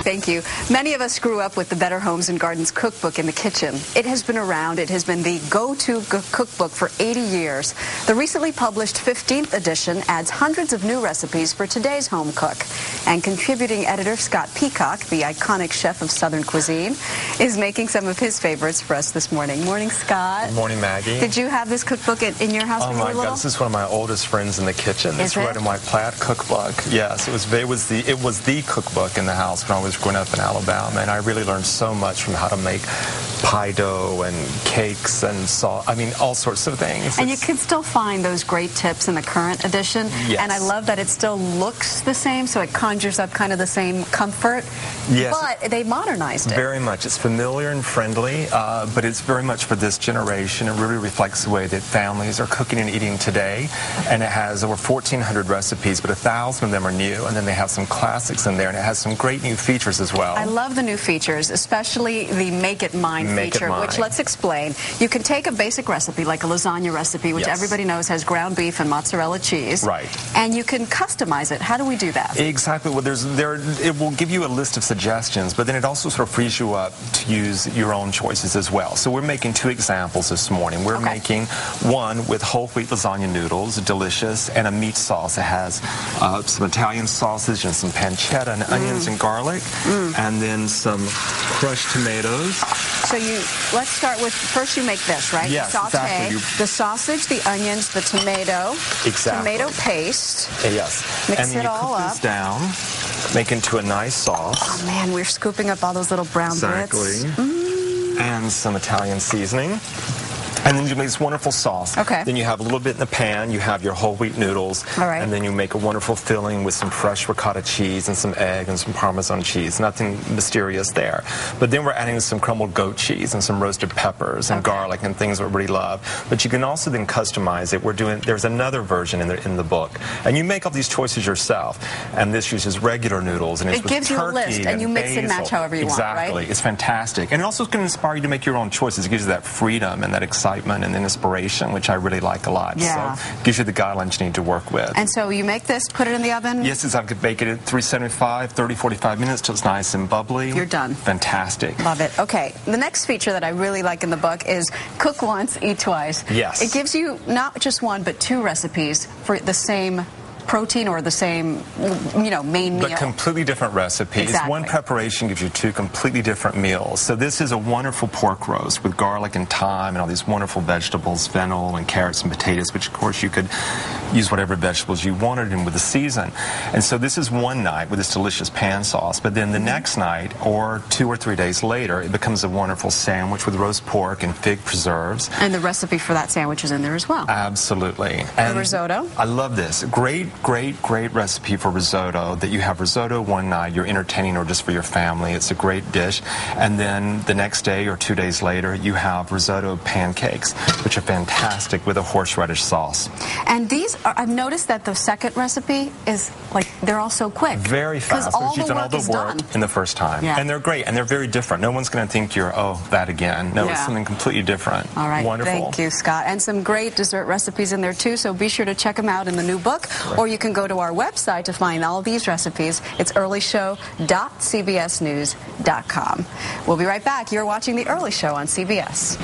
Thank you. Many of us grew up with the Better Homes and Gardens cookbook in the kitchen. It has been around. It has been the go-to cookbook for 80 years. The recently published 15th edition adds hundreds of new recipes for today's home cook. And contributing editor Scott Peacock, the iconic chef of Southern cuisine, is making some of his favorites for us this morning. Morning, Scott. Good morning, Maggie. Did you have this cookbook in your house when you were little? Oh my God, this is one of my oldest friends in the kitchen. It's right in my Plaid cookbook. Yes, it was the cookbook in the house when I was growing up in Alabama, and I really learned so much from how to make pie dough and cakes and all sorts of things. And you can still find those great tips in the current edition. Yes. And I love that it still looks the same, so it conjures up kind of the same comfort. Yes. But they modernized it. Very much. It's familiar and friendly, but it's very much for this generation. It really reflects the way that families are cooking and eating today. And it has over 1,400 recipes, but 1,000 of them are new. And then they have some classics in there, and it has some great new features as well. I love the new features, especially the Make It Mine feature, which, let's explain. You can take a basic recipe, like a lasagna recipe, which everybody knows has ground beef and mozzarella cheese. Right. And you can customize it. How do we do that? Exactly. Well, it will give you a list of suggestions, but then it also sort of frees you up to use your own choices as well. So we're making two examples this morning. We're making one with whole wheat lasagna noodles, delicious, and a meat sauce. It has some Italian sausage and some pancetta and onions and garlic, and then some crushed tomatoes. So let's start with, first you make this, right? Yes, you saute exactly. the sausage, the onions, the tomato, tomato paste. Yes. Mix and then it all up. This down, make into a nice sauce. Oh man, we're scooping up all those little brown bits. And some Italian seasoning. And then you make this wonderful sauce. Okay. Then you have a little bit in the pan. You have your whole wheat noodles. All right. And then you make a wonderful filling with some fresh ricotta cheese and some egg and some Parmesan cheese. Nothing mysterious there. But then we're adding some crumbled goat cheese and some roasted peppers and garlic and things we really love. But you can also then customize it. There's another version in the book. And you make all these choices yourself. And this uses regular noodles. And it gives you a list, and you mix and match however you want, right? Exactly. It's fantastic. And it also can inspire you to make your own choices. It gives you that freedom and that excitement and then inspiration, which I really like a lot. Yeah. So it gives you the guidelines you need to work with. And so you make this, put it in the oven? Yes, I could bake it at 375, 30, 45 minutes till it's nice and bubbly. You're done. Fantastic. Love it. Okay. The next feature that I really like in the book is Cook Once, Eat Twice. Yes. It gives you not just one, but two recipes for the same protein or the same, main meal. But completely different recipes. Exactly. One preparation gives you two completely different meals. So this is a wonderful pork roast with garlic and thyme and all these wonderful vegetables, fennel and carrots and potatoes, which of course you could use whatever vegetables you wanted in with the season. And so this is one night with this delicious pan sauce, but then the next night or 2 or 3 days later, it becomes a wonderful sandwich with roast pork and fig preserves. And the recipe for that sandwich is in there as well. Absolutely. And risotto. I love this. Great recipe for risotto, that you have risotto one night, you're entertaining or just for your family. It's a great dish. And then the next day or 2 days later, you have risotto pancakes, which are fantastic with a horseradish sauce. And these are, I've noticed that the second recipe is they're all so quick. Very fast. Because you've done all the work in the first time. Yeah. And they're great, and they're very different. No one's going to think you're, that again. No, it's something completely different. All right. Wonderful. Thank you, Scott. And some great dessert recipes in there, too, so be sure to check them out in the new book, or you can go to our website to find all these recipes. It's earlyshow.cbsnews.com. We'll be right back. You're watching The Early Show on CBS.